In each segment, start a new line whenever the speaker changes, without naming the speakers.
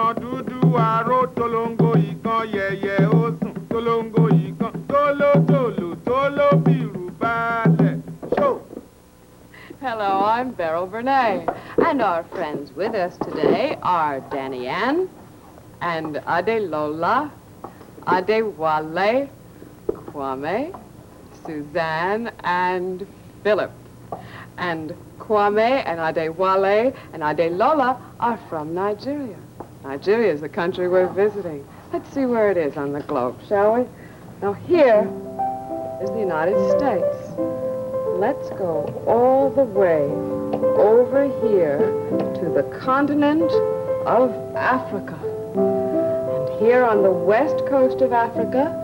ìkan dúdú aró tolongo ìkan yẹ̀yẹ̀ ó sùn tolongo ìkan tólótòlò tólóbìrù balẹ̀. Show!
Hello, I'm Beryl Burnett, and our friends with us today are Danny Ann and Adelola, Adewale, Kwame, Suzanne, and Philip. And Kwame and Adewale and Adelola are from Nigeria. Nigeria is the country we're visiting. Let's see where it is on the globe, shall we? Now here is the United States. Let's go all the way over here to the continent of Africa. And here on the west coast of Africa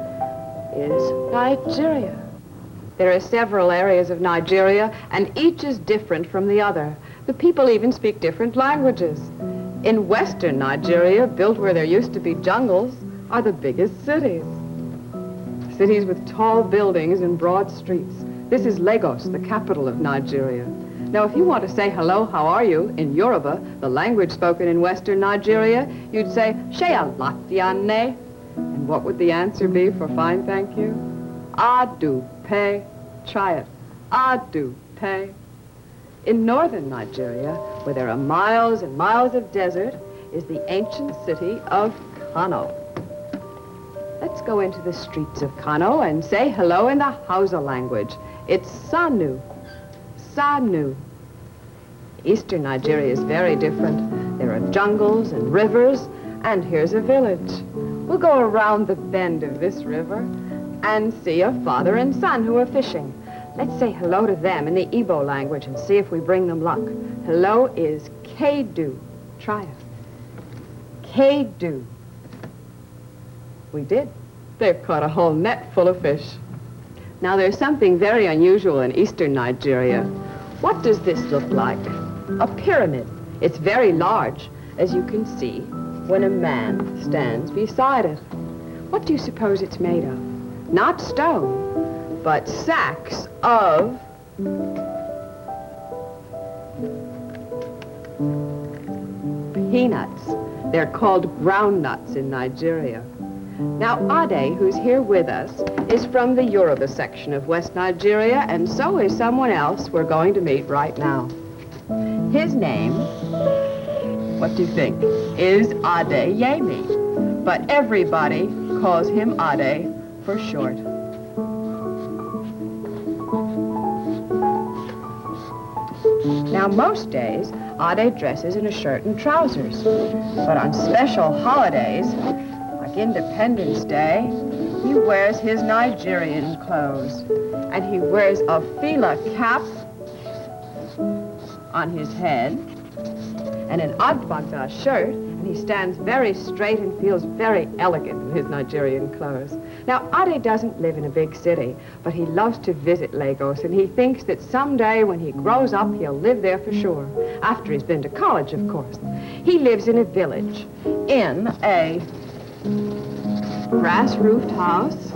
is Nigeria. There are several areas of Nigeria, and each is different from the other. The people even speak different languages. In western Nigeria, built where there used to be jungles, are the biggest cities. Cities with tall buildings and broad streets. This is Lagos, the capital of Nigeria. Now, if you want to say hello, how are you, in Yoruba, the language spoken in western Nigeria, you'd say, Shea Latiane. And what would the answer be for fine thank you? Adu pe. Try it. Adu pe. In northern Nigeria, where there are miles and miles of desert, is the ancient city of Kano. Let's go into the streets of Kano and say hello in the Hausa language. It's Sanu. Sanu. Eastern Nigeria is very different. There are jungles and rivers, and here's a village. We'll go around the bend of this river and see a father and son who are fishing. Let's say hello to them in the Igbo language and see if we bring them luck. Hello is Kedu. Try it. Kedu. We did. They've caught a whole net full of fish. Now, there's something very unusual in eastern Nigeria. What does this look like? A pyramid. It's very large, as you can see when a man stands beside it. What do you suppose it's made of? Not stone, but sacks of peanuts. They're called groundnuts in Nigeria. Now, Ade, who's here with us, is from the Yoruba section of West Nigeria, and so is someone else we're going to meet right now. His name, what do you think, is Adeyemi, but everybody calls him Ade for short. Now, most days, Ade dresses in a shirt and trousers, but on special holidays, Independence Day, he wears his Nigerian clothes. And he wears a fila cap on his head and an Agbada shirt, and he stands very straight and feels very elegant in his Nigerian clothes. Now, Ade doesn't live in a big city, but he loves to visit Lagos, and he thinks that someday when he grows up, he'll live there for sure. After he's been to college, of course. He lives in a village, in a grass-roofed house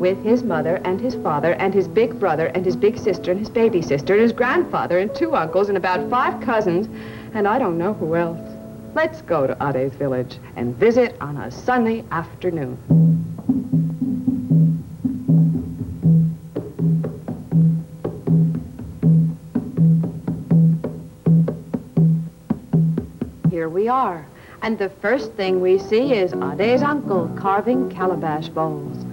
with his mother and his father and his big brother and his big sister and his baby sister and his grandfather and 2 uncles and about 5 cousins, and I don't know who else. Let's go to Ade's village and visit on a sunny afternoon. Here we are, and the first thing we see is Ade's uncle carving calabash bowls.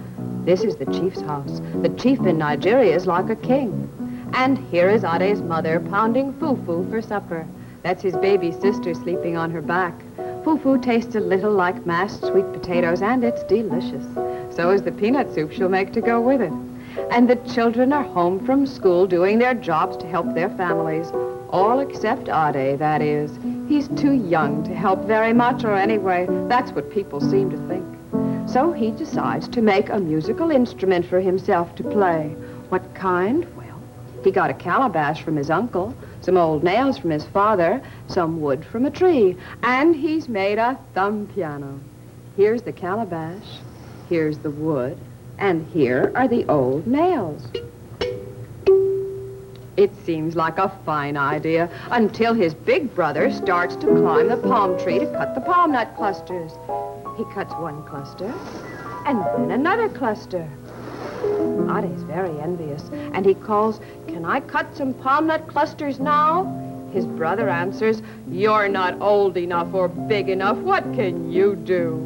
This is the chief's house. The chief in Nigeria is like a king. And here is Ade's mother pounding fufu for supper. That's his baby sister sleeping on her back. Fufu tastes a little like mashed sweet potatoes, and it's delicious. So is the peanut soup she'll make to go with it. And the children are home from school doing their jobs to help their families. All except Ade, that is. He's too young to help very much, or anyway, that's what people seem to think. So he decides to make a musical instrument for himself to play. What kind? Well, he got a calabash from his uncle, some old nails from his father, some wood from a tree, and he's made a thumb piano. Here's the calabash, here's the wood, and here are the old nails. It seems like a fine idea until his big brother starts to climb the palm tree to cut the palm nut clusters. He cuts one cluster and then another cluster. Ade's very envious, and he calls, "Can I cut some palm nut clusters now?" His brother answers, "You're not old enough or big enough. What can you do?"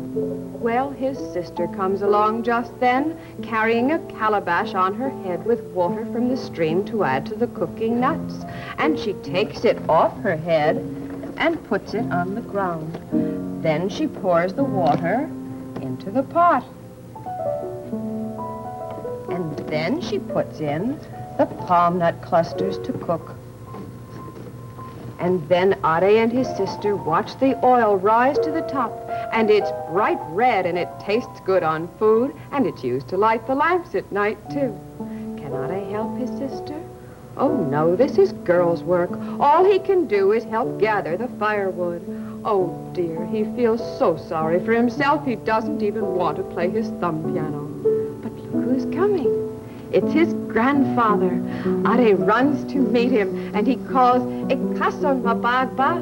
Well, his sister comes along just then, carrying a calabash on her head with water from the stream to add to the cooking nuts. And she takes it off her head and puts it on the ground. Then she pours the water into the pot. And then she puts in the palm nut clusters to cook. And then Ade and his sister watch the oil rise to the top, and it's bright red, and it tastes good on food, and it's used to light the lamps at night, too. Can Ade help his sister? Oh, no, this is girl's work. All he can do is help gather the firewood. Oh, dear, he feels so sorry for himself, he doesn't even want to play his thumb piano. But look who's coming. It's his grandfather. Ade runs to meet him, and he calls, "Ekason, Mabagba."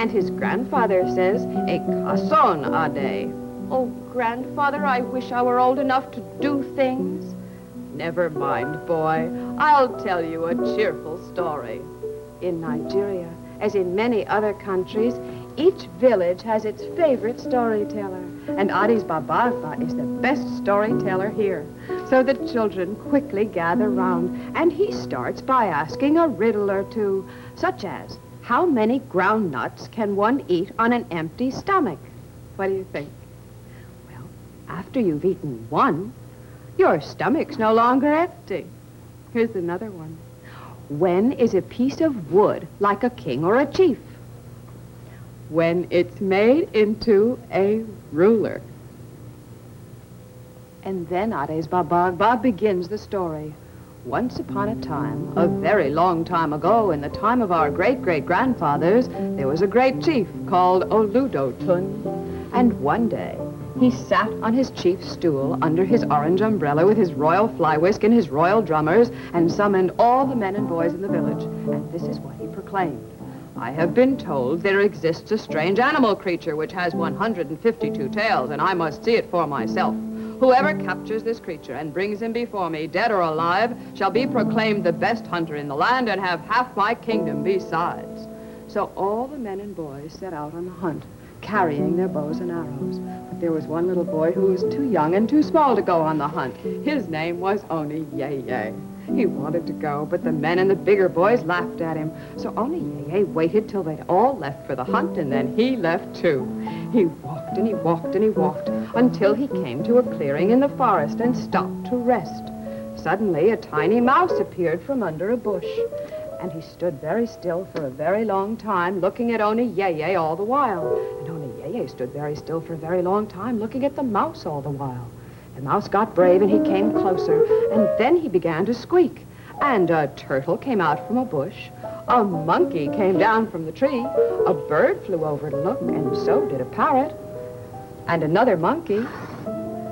And his grandfather says, "Ekason, Ade." "Oh, grandfather, I wish I were old enough to do things." "Never mind, boy. I'll tell you a cheerful story." In Nigeria, as in many other countries, each village has its favorite storyteller, and Ade's Babagba is the best storyteller here. So the children quickly gather round, and he starts by asking a riddle or two, such as, how many ground nuts can one eat on an empty stomach? What do you think? Well, after you've eaten one, your stomach's no longer empty. Here's another one. When is a piece of wood like a king or a chief? When it's made into a ruler. And then Ade's Babagba begins the story. Once upon a time, a very long time ago, in the time of our great-great-grandfathers, there was a great chief called Oludotun. And one day, he sat on his chief's stool under his orange umbrella with his royal fly whisk and his royal drummers and summoned all the men and boys in the village. And this is what he proclaimed. "I have been told there exists a strange animal creature which has 152 tails, and I must see it for myself. Whoever captures this creature and brings him before me, dead or alive, shall be proclaimed the best hunter in the land and have half my kingdom besides." So all the men and boys set out on the hunt, carrying their bows and arrows. But there was one little boy who was too young and too small to go on the hunt. His name was Oniyeye. He wanted to go, but the men and the bigger boys laughed at him. So Oniyeye waited till they'd all left for the hunt, and then he left too. He walked and he walked and he walked until he came to a clearing in the forest and stopped to rest. Suddenly, a tiny mouse appeared from under a bush, and he stood very still for a very long time, looking at Oniyeye all the while. And Oniyeye stood very still for a very long time, looking at the mouse all the while. The mouse got brave, and he came closer, and then he began to squeak. And a turtle came out from a bush, a monkey came down from the tree, a bird flew over to look, and so did a parrot, and another monkey,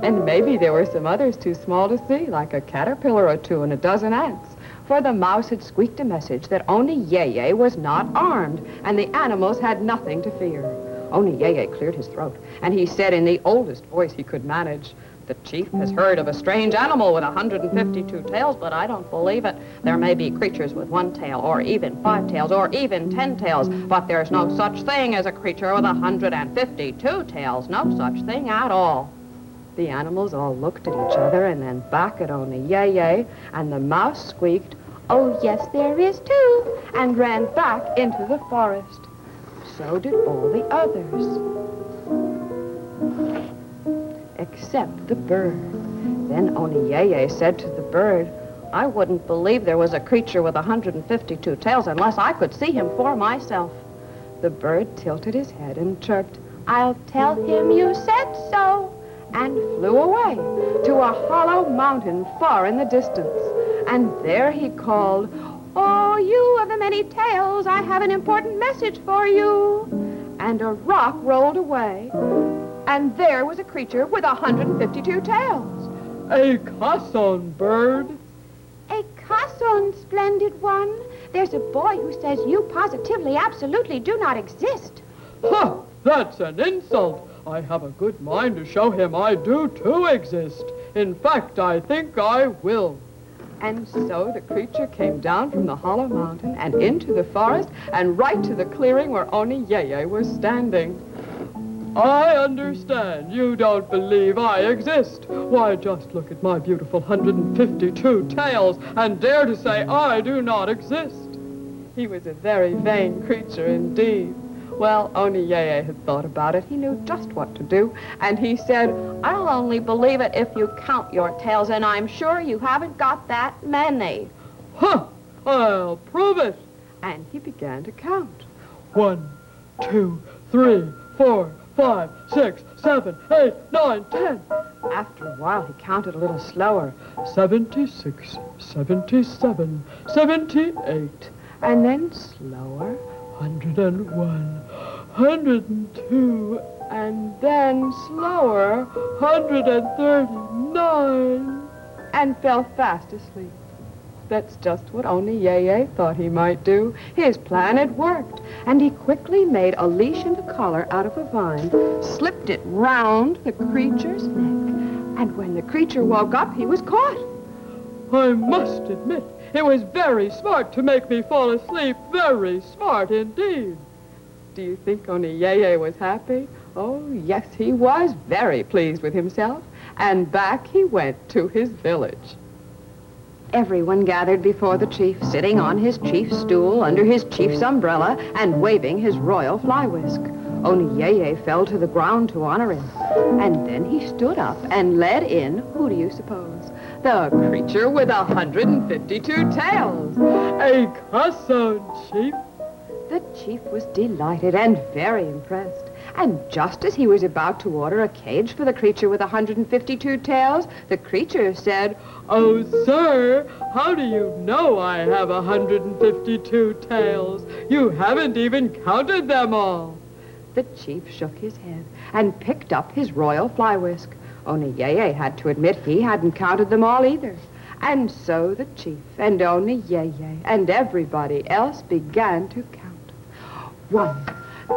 and maybe there were some others too small to see, like a caterpillar or two and a dozen ants. For the mouse had squeaked a message that Oniyeye was not armed, and the animals had nothing to fear. Oniyeye cleared his throat, and he said in the oldest voice he could manage, "The chief has heard of a strange animal with 152 tails, but I don't believe it. There may be creatures with 1 tail, or even 5 tails, or even 10 tails, but there's no such thing as a creature with 152 tails, no such thing at all." The animals all looked at each other and then back at Oniyeye, and the mouse squeaked, "Oh, yes, there is too," and ran back into the forest. So did all the others, except the bird. Then Oniyeye said to the bird, "I wouldn't believe there was a creature with 152 tails unless I could see him for myself." The bird tilted his head and chirped, "I'll tell him you said so," and flew away to a hollow mountain far in the distance. And there he called, "Oh, you of the many tails, I have an important message for you." And a rock rolled away, and there was a creature with 152 tails.
"A Kasson bird."
"A Kasson, splendid one. There's a boy who says you positively, absolutely do not exist.
Ha! That's an insult. I have a good mind to show him I do too exist. In fact, I think I will.
And so the creature came down from the hollow mountain and into the forest and right to the clearing where Oni Yeye was standing.
I understand you don't believe I exist. Why, just look at my beautiful 152 tails and dare to say I do not exist.
He was a very vain creature indeed. Well, Oni Yeye had thought about it. He knew just what to do. And he said,
I'll only believe it if you count your tails, and I'm sure you haven't got that many.
Huh! I'll prove it.
and he began to count.
1, 2, 3, 4, 5, 6, 7, 8, 9, 10.
After a while, he counted a little slower.
76, 77, 78.
And then slower.
101, 102.
And then slower.
139.
And fell fast asleep. That's just what Oni Yeye thought he might do. His plan had worked, and he quickly made a leash and a collar out of a vine, slipped it round the creature's neck, and when the creature woke up, he was caught.
I must admit, it was very smart to make me fall asleep. Very smart indeed.
Do you think Oni Yeye was happy? Oh, yes, he was very pleased with himself, and back he went to his village. Everyone gathered before the chief, sitting on his chief's stool under his chief's umbrella and waving his royal fly whisk. Oni Yeye fell to the ground to honor him. And then he stood up and led in, who do you suppose? The creature with 152 tails.
A cusso, Chief.
The chief was delighted and very impressed. And just as he was about to order a cage for the creature with 152 tails, the creature said,
Oh, sir, how do you know I have 152 tails? You haven't even counted them all.
The chief shook his head and picked up his royal fly whisk. Oni Yeye had to admit he hadn't counted them all either. And so the chief and Oni Yeye and everybody else began to count. 1,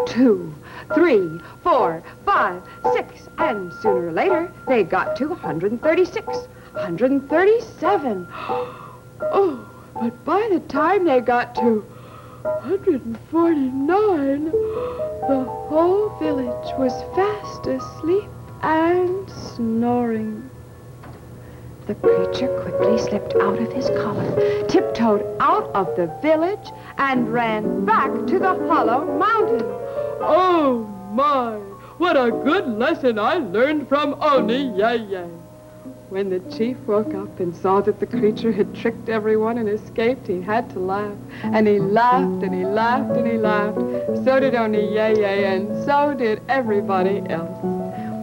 2, 3, 4, 5, 6, and sooner or later, they got to 136, 137. Oh, but by the time they got to 149, the whole village was fast asleep and snoring. The creature quickly slipped out of his collar, tiptoed out of the village, and ran back to the hollow mountain.
Oh, my, what a good lesson I learned from Oni Yeye.
When the chief woke up and saw that the creature had tricked everyone and escaped, he had to laugh. And he laughed, and he laughed, and he laughed. So did Oni Yeye, and so did everybody else.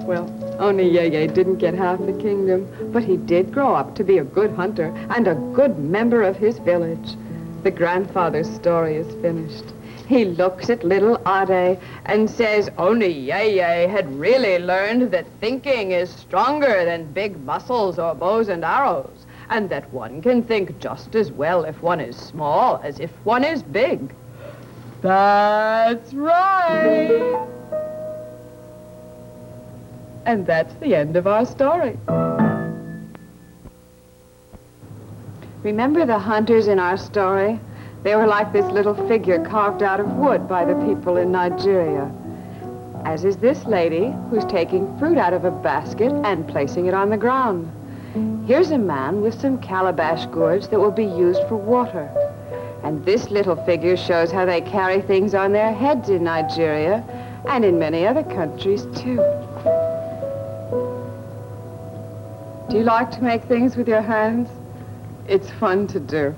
Well, Oni Yeye didn't get half the kingdom, but he did grow up to be a good hunter and a good member of his village. The grandfather's story is finished. He looks at little Ade and says Oni Yeye had really learned that thinking is stronger than big muscles or bows and arrows, and that one can think just as well if one is small as if one is big.
That's right.
And that's the end of our story. Remember the hunters in our story? They were like this little figure carved out of wood by the people in Nigeria. As is this lady who's taking fruit out of a basket and placing it on the ground. Here's a man with some calabash gourds that will be used for water. And this little figure shows how they carry things on their heads in Nigeria and in many other countries too. Do you like to make things with your hands? It's fun to do.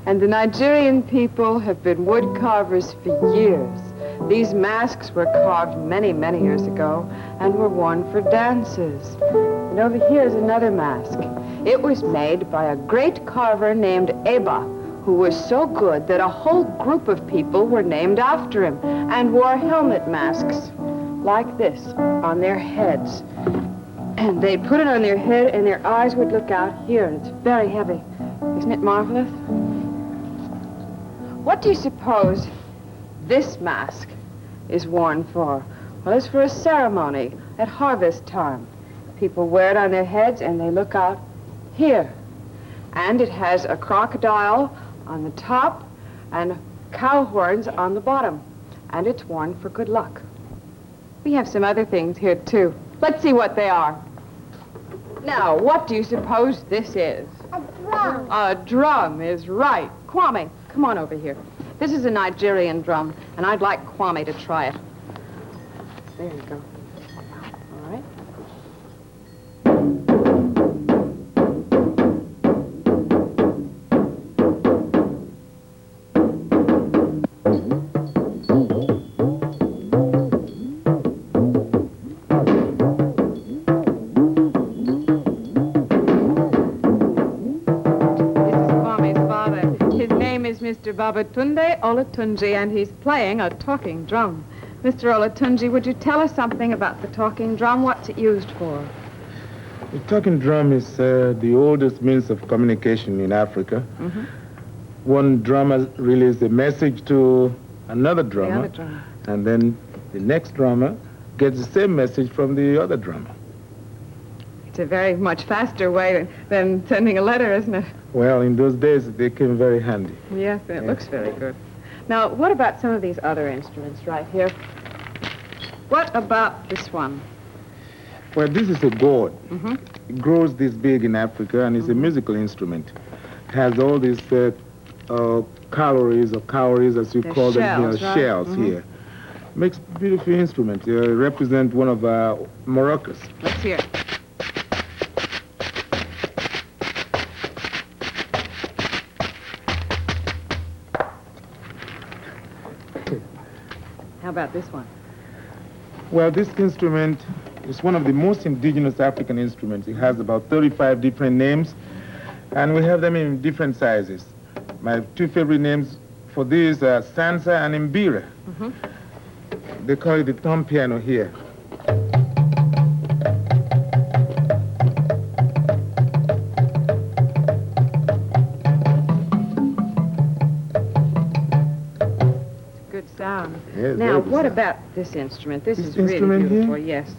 And the Nigerian people have been wood carvers for years. These masks were carved many, many years ago and were worn for dances. And over here is another mask. It was made by a great carver named Eba, who was so good that a whole group of people were named after him and wore helmet masks like this on their heads. And they'd put it on their head and their eyes would look out here, and it's very heavy. Isn't it marvelous? what do you suppose this mask is worn for? Well, it's for a ceremony at harvest time. People wear it on their heads and they look out here. And it has a crocodile on the top and cow horns on the bottom. And it's worn for good luck. We have some other things here, too. Let's see what they are. Now, what do you suppose this is?
A drum.
A drum is right. Kwame, come on over here. This is a Nigerian drum, and I'd like Kwame to try it. There you go. All right. Mr. Babatunde Olatunji, and he's playing a talking drum. Mr. Olatunji, would you tell us something about the talking drum? What's it used for?
The talking drum is the oldest means of communication in Africa.
Mm-hmm.
One drummer relays a message to another drummer,
The other drummer.
and then the next drummer gets the same message from the other drummer.
It's a very much faster way than sending a letter, isn't it?
Well, in those days, they came very handy.
Yes, and it looks very good. Now, what about some of these other instruments right here? What about this one?
Well, this is a gourd.
Mm-hmm.
It grows this big in Africa, and it's a musical instrument. It has all these calories or cowries, as you
They're
call them
shells,
here,
right?
shells
Mhm.
here. Makes beautiful instrument. Represent one of our maracas.
Let's hear it. How about this one?
Well, this instrument is one of the most indigenous African instruments. It has about 35 different names, and we have them in different sizes. My two favorite names for these are Sansa and Mbira.
Mm-hmm.
They call it the thumb piano here.
Good sound.
Yes,
Now,
very good
what
sound.
about this instrument? This
This
is really
instrument here?
beautiful, yes.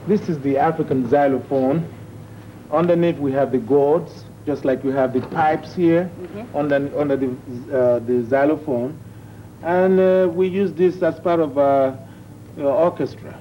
This is the African xylophone. Underneath we have the gourds, just like you have the pipes here under the xylophone. And we use this as part of our orchestra.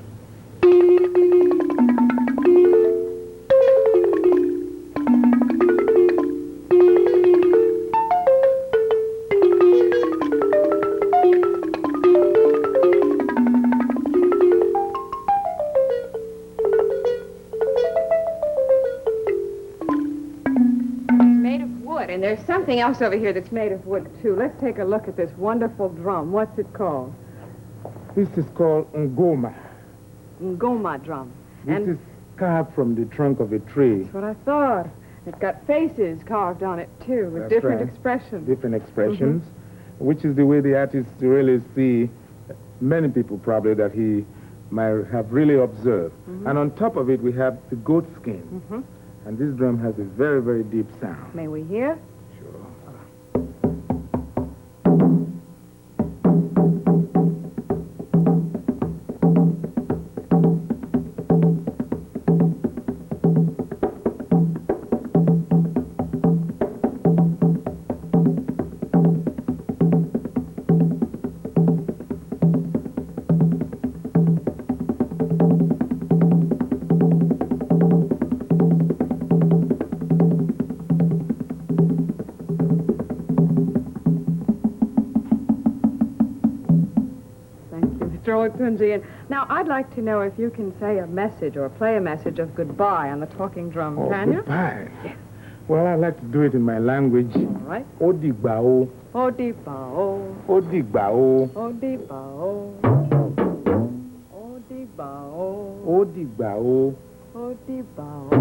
And there's something else over here that's made of wood, too. Let's take a look at this wonderful drum. What's it called?
This is called ngoma.
Ngoma drum.
This
And
is carved from the trunk of a tree.
that's what I thought. It's got faces carved on it, too, with
That's
different
right.
expressions.
Different expressions, which is the way the artist really see many people probably that he might have really observed. And on top of it, we have the goat skin.
Mhm.
And this drum has a very, very deep sound.
May we hear?
Sure.
And now, I'd like to know if you can say a message or play a message of goodbye on the talking drum.
Oh,
Can you?
goodbye. Well, I like to do it in my language.
All right.
Odigbao,
Odibao,
odigbao,
odibao, odibao,
odigbao.
odibao.